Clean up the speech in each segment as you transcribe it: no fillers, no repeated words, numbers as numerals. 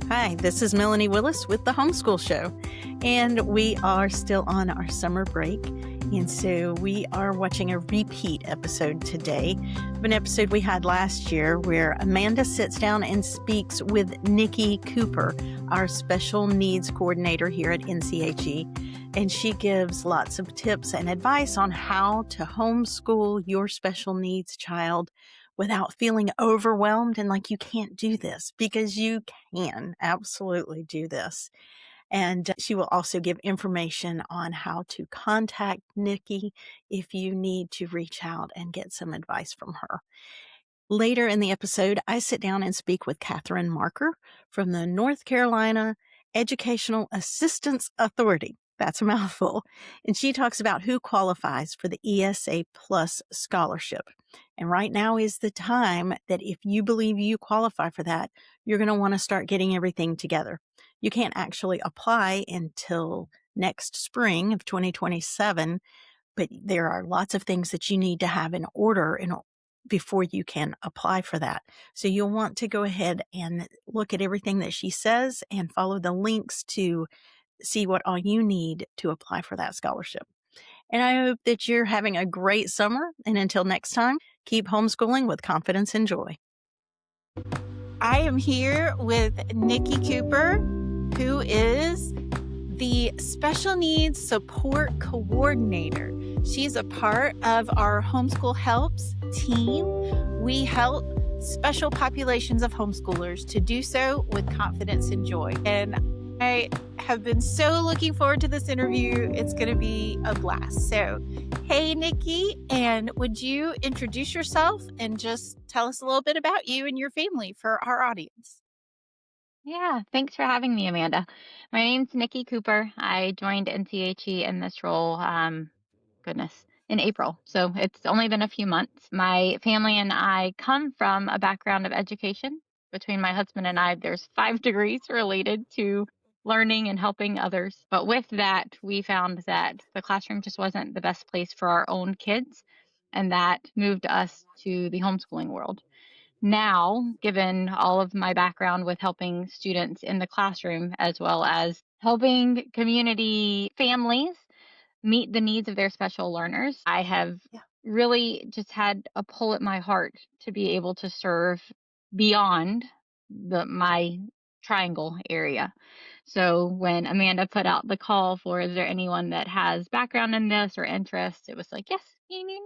Hi, this is Melanie Willis with the Homeschool Show, and we are still on our summer break, and so we are watching a repeat episode today of an episode we had last year where Amanda sits down and speaks with Nikki Cooper, our special needs coordinator here at NCHE, and she gives lots of tips and advice on how to homeschool your special needs child without feeling overwhelmed and like you can't do this, because you can absolutely do this. And she will also give information on how to contact Nikki if you need to reach out and get some advice from her. Later in the episode, I sit down and speak with Katherine Marker from the North Carolina Educational Assistance Authority. That's a mouthful. And she talks about who qualifies for the ESA Plus Scholarship. And right now is the time that if you believe you qualify for that, you're going to want to start getting everything together. You can't actually apply until next spring of 2027, but there are lots of things that you need to have in order before you can apply for that. So you'll want to go ahead and look at everything that she says and follow the links to see what all you need to apply for that scholarship. And I hope that you're having a great summer. And until next time, keep homeschooling with confidence and joy. I am here with Nikki Cooper, who is the Special Needs Support Coordinator. She's a part of our Homeschool Helps team. We help special populations of homeschoolers to do so with confidence and joy. And I have been so looking forward to this interview. It's going to be a blast. So, hey, Nikki, and would you introduce yourself and just tell us a little bit about you and your family for our audience? Yeah, thanks for having me, Amanda. My name's Nikki Cooper. I joined NCHE in this role, in April. So it's only been a few months. My family and I come from a background of education. Between my husband and I, there's 5 degrees related to learning and helping others. But with that, we found that the classroom just wasn't the best place for our own kids, and that moved us to the homeschooling world. Now, given all of my background with helping students in the classroom, as well as helping community families meet the needs of their special learners, I have Yeah. really just had a pull at my heart to be able to serve beyond my triangle area. So when Amanda put out the call for, is there anyone that has background in this or interest, it was like, yes, me.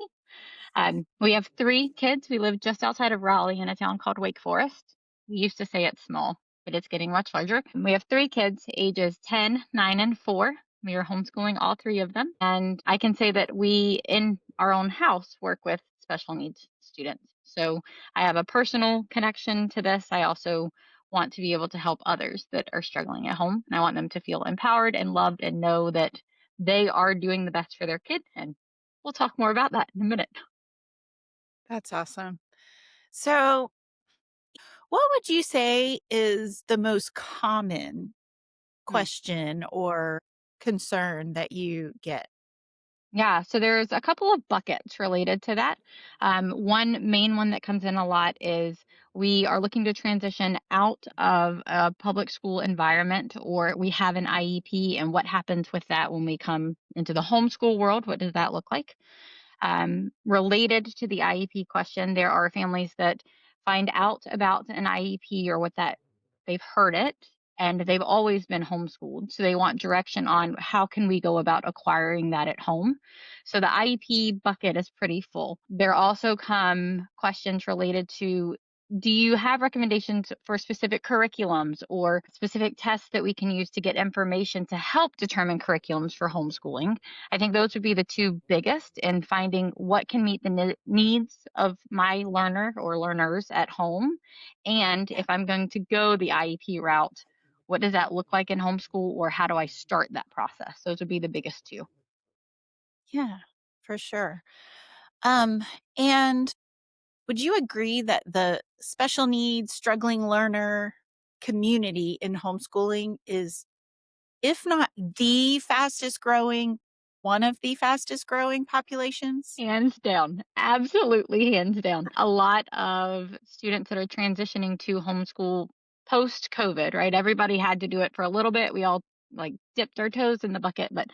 We have 3 kids. We live just outside of Raleigh in a town called Wake Forest. We used to say it's small, but it's getting much larger. We have 3 kids, ages 10, 9, and 4. We are homeschooling all 3 of them. And I can say that we, in our own house, work with special needs students. So I have a personal connection to this. I also want to be able to help others that are struggling at home. And I want them to feel empowered and loved and know that they are doing the best for their kid. And we'll talk more about that in a minute. That's awesome. So, what would you say is the most common Hmm. question or concern that you get? Yeah, so there's a couple of buckets related to that. One main one that comes in a lot is we are looking to transition out of a public school environment, or we have an IEP, and what happens with that when we come into the homeschool world? What does that look like? Related to the IEP question, there are families that find out about an IEP or what that they've heard it, and they've always been homeschooled. So they want direction on how can we go about acquiring that at home. So the IEP bucket is pretty full. There also come questions related to, do you have recommendations for specific curriculums or specific tests that we can use to get information to help determine curriculums for homeschooling? I think those would be the 2 biggest in finding what can meet the needs of my learner or learners at home. And if I'm going to go the IEP route, what does that look like in homeschool, or how do I start that process? Those would be the biggest 2. Yeah, for sure. Um, and would you agree that the special needs, struggling learner community in homeschooling is, if not the fastest growing, one of the fastest growing populations? Hands down. Absolutely hands down. A lot of students that are transitioning to homeschool post COVID, right? Everybody had to do it for a little bit. We all like dipped our toes in the bucket, but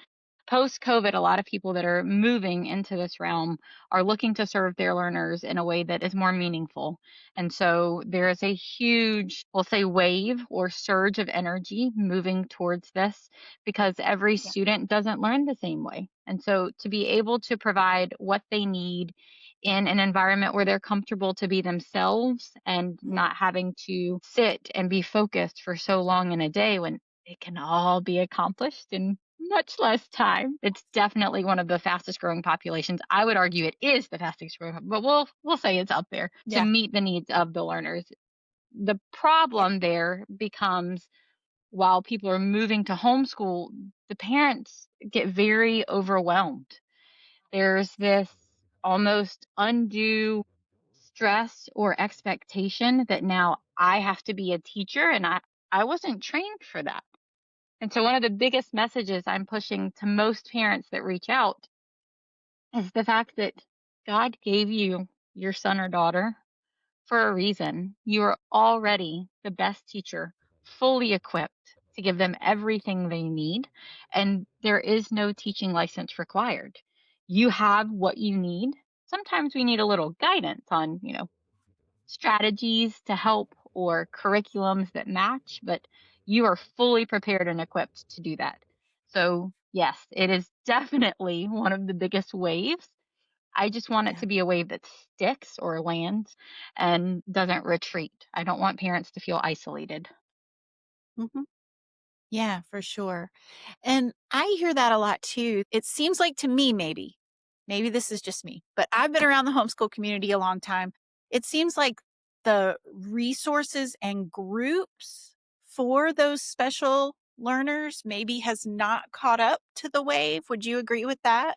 post COVID, a lot of people that are moving into this realm are looking to serve their learners in a way that is more meaningful. And so there is a huge, we'll say, wave or surge of energy moving towards this because every Yeah. student doesn't learn the same way. And so to be able to provide what they need in an environment where they're comfortable to be themselves and Mhm. not having to sit and be focused for so long in a day when it can all be accomplished in much less time. It's definitely one of the fastest growing populations. I would argue it is the fastest growing, but we'll say it's up there to Yeah. meet the needs of the learners. The Yeah. problem there becomes while people are moving to homeschool, the parents get very overwhelmed. There's this almost undue stress or expectation that now I have to be a teacher and I wasn't trained for that. And so one of the biggest messages I'm pushing to most parents that reach out is the fact that God gave you your son or daughter for a reason. You are already the best teacher, fully equipped to give them everything they need, and there is no teaching license required. You have what you need. Sometimes we need a little guidance on, strategies to help or curriculums that match, but you are fully prepared and equipped to do that. So, yes, it is definitely one of the biggest waves. I just want it Yeah. to be a wave that sticks or lands and doesn't retreat. I don't want parents to feel isolated. Mhm. Yeah, for sure. And I hear that a lot too. It seems like to me, maybe this is just me, but I've been around the homeschool community a long time. It seems like the resources and groups for those special learners maybe has not caught up to the wave. Would you agree with that?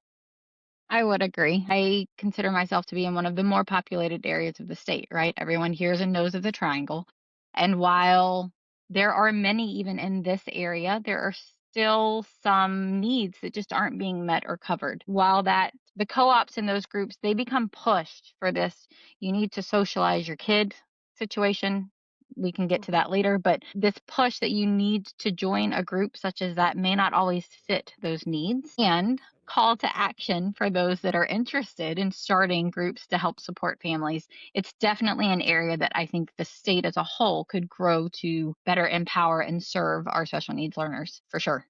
I would agree. I consider myself to be in one of the more populated areas of the state, right? Everyone hears and knows of the triangle. And while there are many even in this area, there are still some needs that just aren't being met or covered. While that the co-ops in those groups, they become pushed for this you need to socialize your kid situation. We can get to Mhm. that later, but this push that you need to join a group such as that may not always fit those needs. And call to action for those that are interested in starting groups to help support families. It's definitely an area that I think the state as a whole could grow to better empower and serve our special needs learners for sure.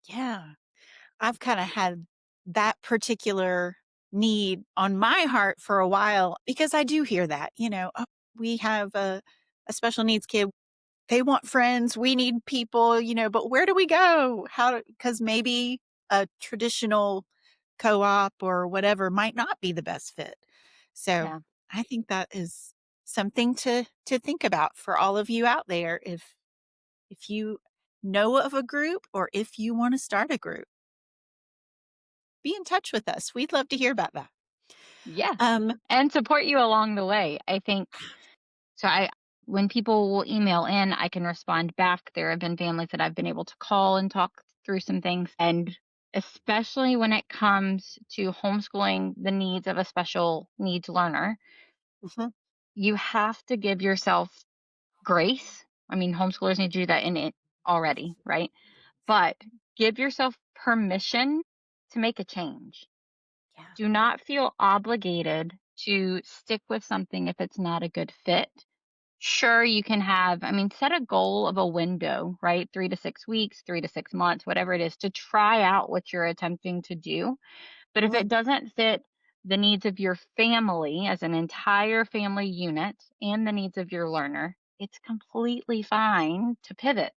Yeah. I've kind of had that particular need on my heart for a while because I do hear that, "Oh, we have a special needs kid. They want friends. We need people, but where do we go? Because maybe a traditional co op or whatever might not be the best fit. So Yeah. I think that is something to think about for all of you out there if you know of a group or if you want to start a group, be in touch with us. We'd love to hear about that. Yes. Um, And support you along the way. I think so when people will email in, I can respond back. There have been families that I've been able to call and talk through some things. And especially when it comes to homeschooling the needs of a special needs learner, mhm. you have to give yourself grace. I mean, homeschoolers need to do that in it already, right? But give yourself permission to make a change. Yeah. Do not feel obligated to stick with something if it's not a good fit. Sure, you can set a goal of a window, right? 3 to 6 weeks, 3 to 6 months, whatever it is, to try out what you're attempting to do. But if Mhm. it doesn't fit the needs of your family as an entire family unit and the needs of your learner, it's completely fine to pivot.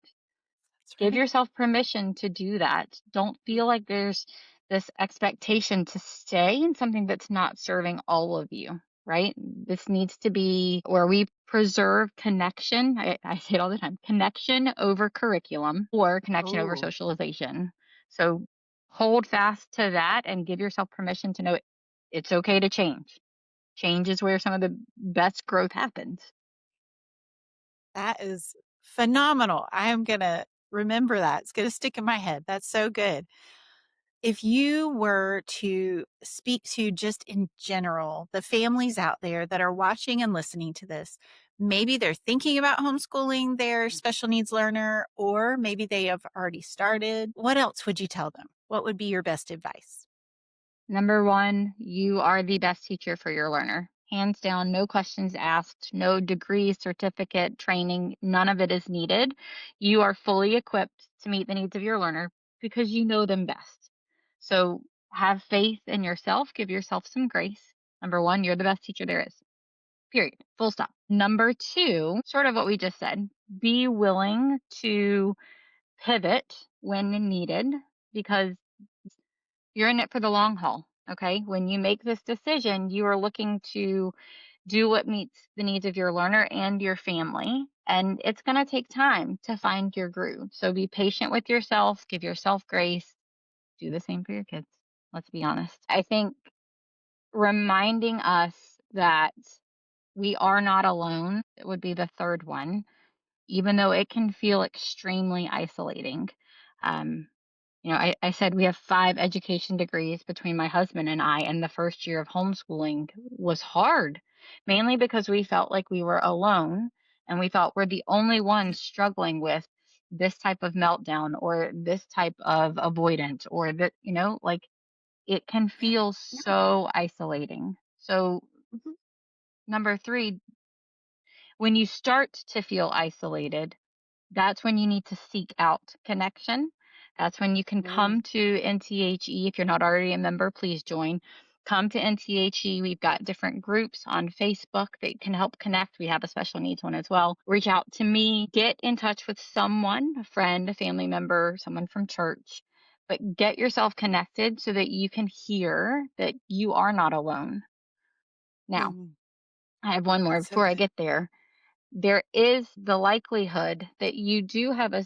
That's Give right. yourself permission to do that. Don't feel like there's this expectation to stay in something that's not serving all of you, right? This needs to be where we preserve connection. I say it all the time, connection over curriculum or connection over Oh, socialization. So hold fast to that and give yourself permission to know it's okay to change. Change is where some of the best growth happens. that is phenomenal. I am going to remember that. It's going to stick in my head. That's so good. If you were to speak to just in general the families out there that are watching and listening to this, maybe they're thinking about homeschooling their special needs learner, or maybe they have already started. What else would you tell them? What would be your best advice? Number one, you are the best teacher for your learner. Hands down, no questions asked, no degree, certificate, training, none of it is needed. You are fully equipped to meet the needs of your learner because you know them best. So have faith in yourself, give yourself some grace. Number one, you're the best teacher there is. Period. Full stop. Number two, sort of what we just said, be willing to pivot when needed because you're in it for the long haul. Okay. When you make this decision, you are looking to do what meets the needs of your learner and your family. And it's going to take time to find your groove. So be patient with yourself, give yourself grace, do the same for your kids. Let's be honest. I think reminding us that we are not alone, it would be the third one, even though it can feel extremely isolating. Um, I said we have 5 education degrees between my husband and I, and the first year of homeschooling was hard, mainly because we felt like we were alone and we thought we're the only ones struggling with this type of meltdown or this type of avoidance or that, like it can Yeah. feel Yeah. so isolating. So, Mhm. number 3, when you start to feel isolated, that's when you need to seek out connection. That's when you can Mm. come to NCHE. If you're not already a member, please join. Come to NCHE. We've got different groups on Facebook that can help connect. We have a special needs one as well. Reach out to me. Get in touch with someone, a friend, a family member, someone from church. But get yourself connected so that you can hear that you are not alone. Now, Mhm. I have one more So before I good. get there. There is the likelihood that you do have a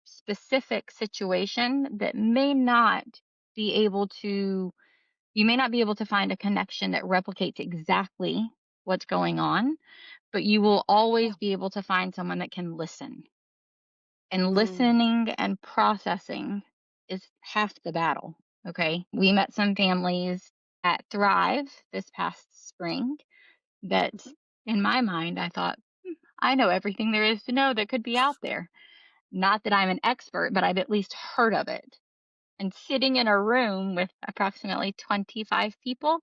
specific situation that may not be able to you may not be able to find a connection that replicates exactly what's going on, but you will Yeah. always be able to find someone that can listen. And Mm. listening and processing is half the battle. Okay. We met some families at Thrive this past spring that, Mhm. in my mind, I thought, I know everything there is to know that could be out there. Not that I'm an expert, but I've at least heard of it. And sitting in a room with approximately 25 people,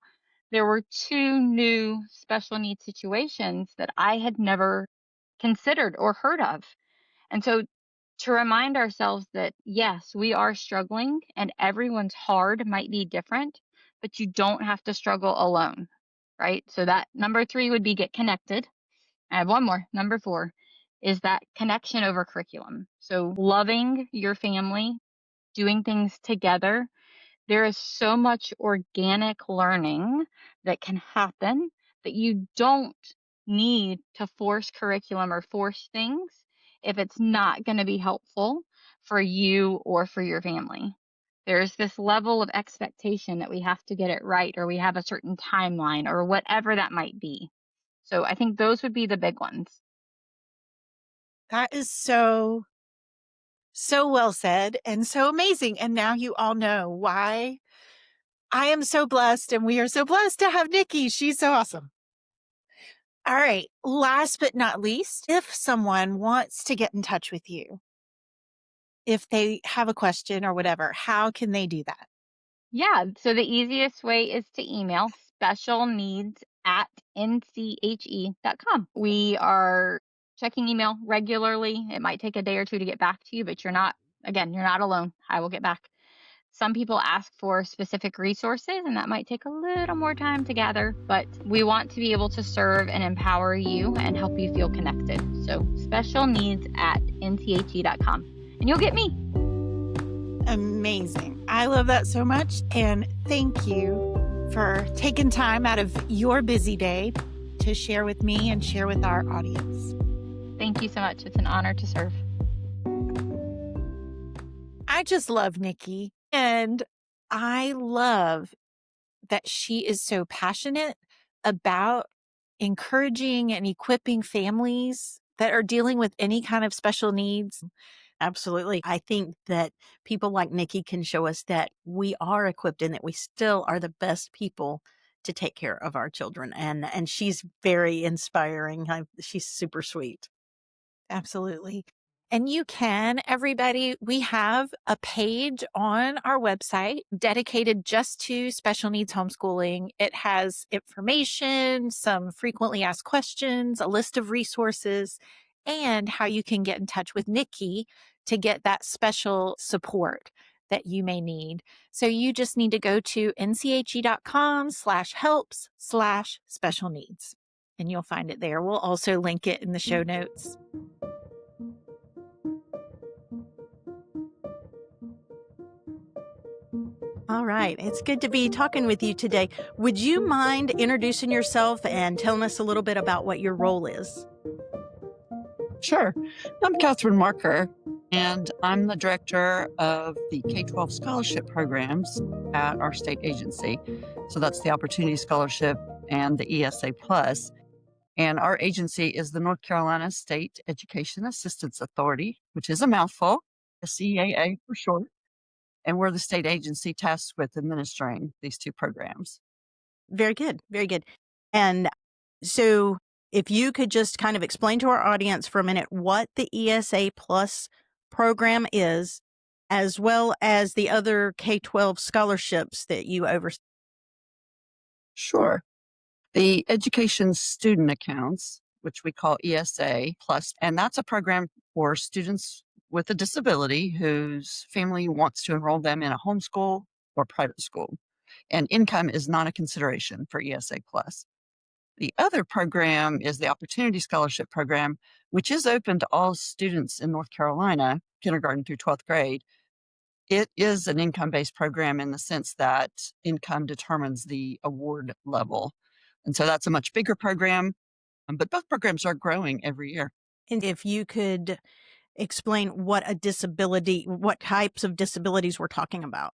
there were 2 new special needs situations that I had never considered or heard of. And so to remind ourselves that, yes, we are struggling and everyone's hard might be different, but you don't have to struggle alone, right? So that number 3 would be get connected. I have one more. Number 4 is that connection over curriculum. So loving your family, doing things together. There is so much organic learning that can happen that you don't need to force curriculum or force things if it's not going to be helpful for you or for your family. There's this level of expectation that we have to get it right or we have a certain timeline or whatever that might be. So I think those would be the big ones. That is so well said and so amazing. And now you all know why I am so blessed and we are so blessed to have Nikki. She's so awesome. All right. Last but not least, if someone wants to get in touch with you, if they have a question or whatever, how can they do that? Yeah, so the easiest way is to email specialneeds@nche.com. We are checking email regularly. It might take a day or two to get back to you, but you're not alone. I will get back. Some people ask for specific resources, and that might take a little more time to gather, but we want to be able to serve and empower you and help you feel connected. So specialneeds@nche.com, and you'll get me. Amazing. I love that so much. And thank you for taking time out of your busy day to share with me and share with our audience. Thank you so much. It's an honor to serve. I just love Nikki. And I love that she is so passionate about encouraging and equipping families that are dealing with any kind of special needs. Absolutely. I think that people like Nikki can show us that we are equipped and that we still are the best people to take care of our children. And she's very inspiring. She's super sweet. Absolutely. And you can, everybody, we have a page on our website dedicated just to special needs homeschooling. It has information, some frequently asked questions, a list of resources, and how you can get in touch with Nikki to get that special support that you may need. So you just need to go to nche.com/helps/special needs, and you'll find it there. We'll also link it in the show notes. All right. It's good to be talking with you today. Would you mind introducing yourself and telling us a little bit about what your role is? Sure. I'm Katherine Marker, and I'm the director of the K-12 scholarship programs at our state agency. So that's the Opportunity Scholarship and the ESA Plus. And our agency is the North Carolina State Education Assistance Authority, which is a mouthful, SEAA for short. And we're the state agency tasked with administering these two programs. Very good. Very good. And so if you could just kind of explain to our audience for a minute what the ESA Plus program is, as well as the other K-12 scholarships that you oversee. Sure. The Education Student Accounts, which we call ESA Plus, and that's a program for students with a disability whose family wants to enroll them in a homeschool or private school. And income is not a consideration for ESA Plus. The other program is the Opportunity Scholarship Program, which is open to all students in North Carolina, kindergarten through 12th grade. It is an income-based program in the sense that income determines the award level. And so that's a much bigger program, but both programs are growing every year. And if you could explain what types of disabilities we're talking about.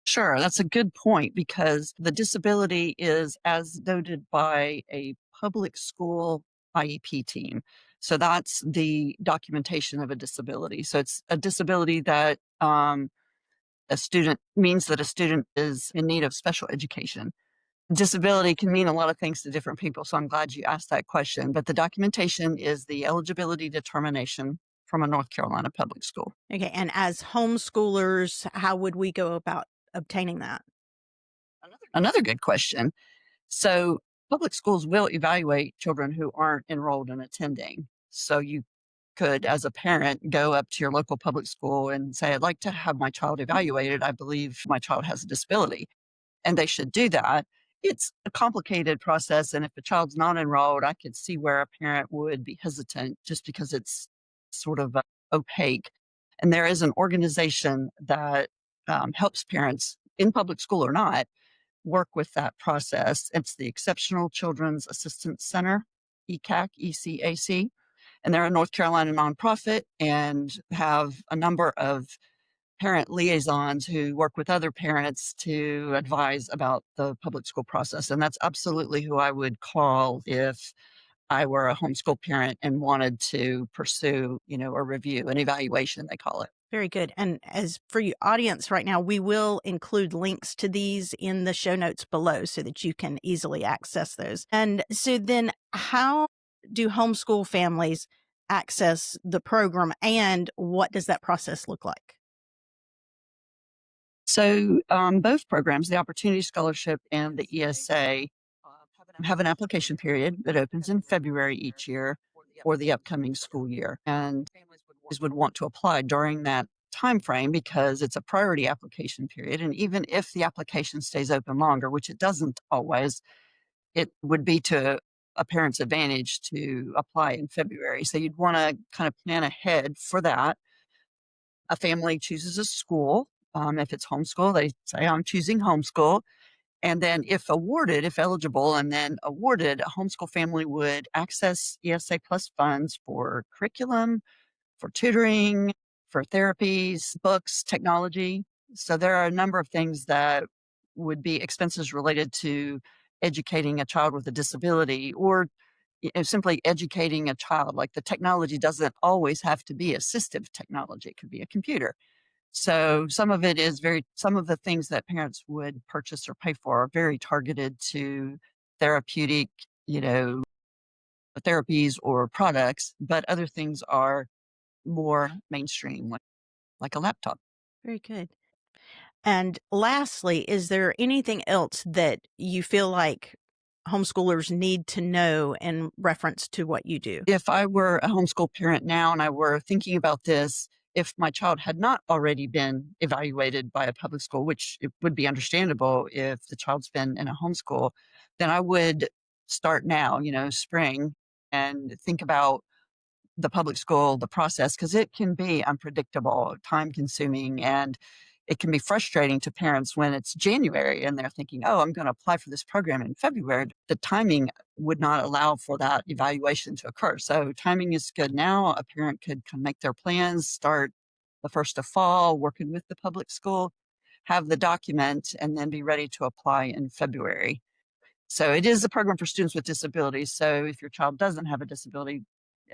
Sure, that's a good point because the disability is as noted by a public school IEP team. So that's the documentation of a disability. So it's a disability that a student means that a student is in need of special education. Disability can mean a lot of things to different people, so I'm glad you asked that question. But the documentation is the eligibility determination from a North Carolina public school. Okay. And as homeschoolers, how would we go about obtaining that? Another good question. So public schools will evaluate children who aren't enrolled in attending. So you could, as a parent, go up to your local public school and say, I'd like to have my child evaluated. I believe my child has a disability. And they should do that. It's a complicated process. And if the child's not enrolled, I could see where a parent would be hesitant just because it's sort of opaque. And there is an organization that helps parents in public school or not work with that process. It's the Exceptional Children's Assistance Center, ECAC. And they're a North Carolina nonprofit and have a number of parent liaisons who work with other parents to advise about the public school process. And that's absolutely who I would call if I were a homeschool parent and wanted to pursue, a review, an evaluation, they call it. Very good. And as for your audience right now, we will include links to these in the show notes below so that you can easily access those. And so then how do homeschool families access the program and what does that process look like? So both programs, the Opportunity Scholarship and the ESA, have an application period that opens in February each year for the upcoming school year. And families would want to apply during that time frame because it's a priority application period. And even if the application stays open longer, which it doesn't always, it would be to a parent's advantage to apply in February. So you'd want to kind of plan ahead for that. A family chooses a school. If it's homeschool, they say, I'm choosing homeschool. And then if eligible, and then awarded, a homeschool family would access ESA Plus funds for curriculum, for tutoring, for therapies, books, technology. So there are a number of things that would be expenses related to educating a child with a disability or simply educating a child. Like the technology doesn't always have to be assistive technology. It could be a computer. So some of the things that parents would purchase or pay for are very targeted to therapeutic, therapies or products, but other things are more mainstream, like a laptop. Very good. And lastly, is there anything else that you feel like homeschoolers need to know in reference to what you do? If I were a homeschool parent now and I were thinking about this, if my child had not already been evaluated by a public school, which it would be understandable if the child's been in a homeschool, then I would start now, spring, and think about the public school, the process, because it can be unpredictable, time consuming, and it can be frustrating to parents when it's January and they're thinking, oh, I'm going to apply for this program in February. The timing would not allow for that evaluation to occur. So timing is good now. A parent could make their plans, start the first of fall, working with the public school, have the document, and then be ready to apply in February. So it is a program for students with disabilities. So if your child doesn't have a disability,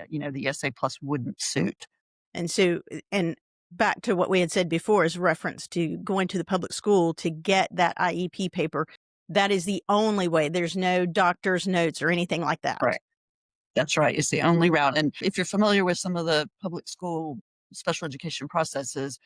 the ESA Plus wouldn't suit. And so, and back to what we had said before is reference to going to the public school to get that IEP paper. That is the only way. There's no doctor's notes or anything like that. Right. That's right. It's the only route. And if you're familiar with some of the public school special education processes,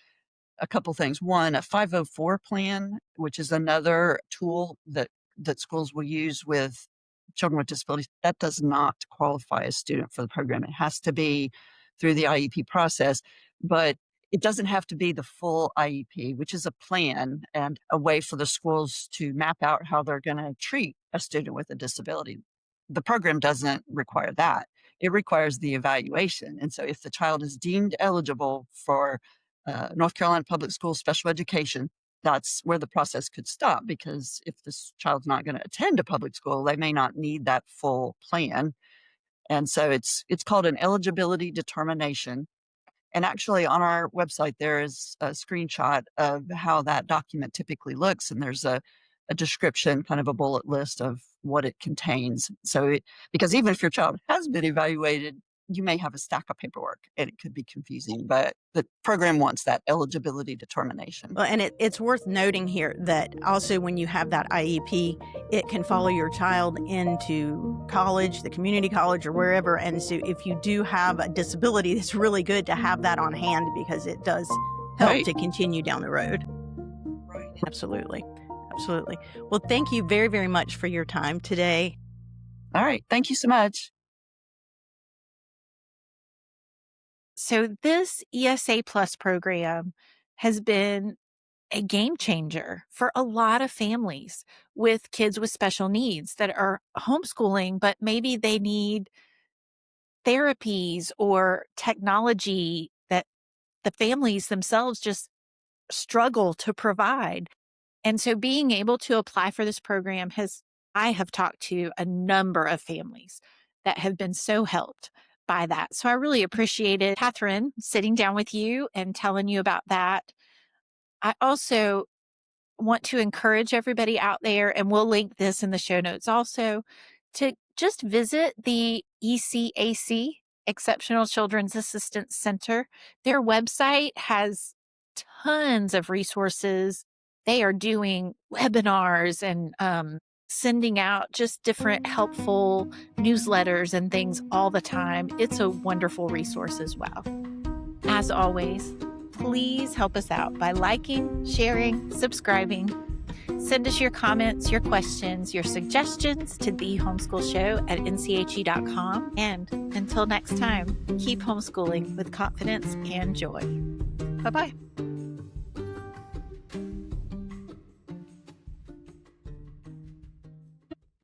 a couple things. One, a 504 plan, which is another tool that schools will use with children with disabilities, that does not qualify a student for the program. It has to be through the IEP process, but it doesn't have to be the full IEP, which is a plan and a way for the schools to map out how they're going to treat a student with a disability. The program doesn't require that. It requires the evaluation. And so if the child is deemed eligible for North Carolina Public School special education, that's where the process could stop, because if this child's not going to attend a public school, they may not need that full plan. And so it's called an eligibility determination. And actually on our website, there is a screenshot of how that document typically looks. And there's a description, kind of a bullet list of what it contains. So because even if your child has been evaluated, you may have a stack of paperwork and it could be confusing, but the program wants that eligibility determination. Well, and it's worth noting here that also when you have that IEP, it can follow your child into college, the community college or wherever. And so if you do have a disability, it's really good to have that on hand because it does help to continue down the road. Right. Absolutely. Absolutely. Well, thank you very, very much for your time today. All right. Thank you so much. So this ESA Plus program has been a game changer for a lot of families with kids with special needs that are homeschooling, but maybe they need therapies or technology that the families themselves just struggle to provide. And so being able to apply for this program I have talked to a number of families that have been so helped by that. So I really appreciated Katherine sitting down with you and telling you about that. I also want to encourage everybody out there, and we'll link this in the show notes also, to just visit the ECAC, Exceptional Children's Assistance Center. Their website has tons of resources. They are doing webinars and sending out just different helpful newsletters and things all the time. It's a wonderful resource as well. As always, please help us out by liking, sharing, subscribing. Send us your comments, your questions, your suggestions to thehomeschoolshow@nche.com. And until next time, keep homeschooling with confidence and joy. Bye-bye.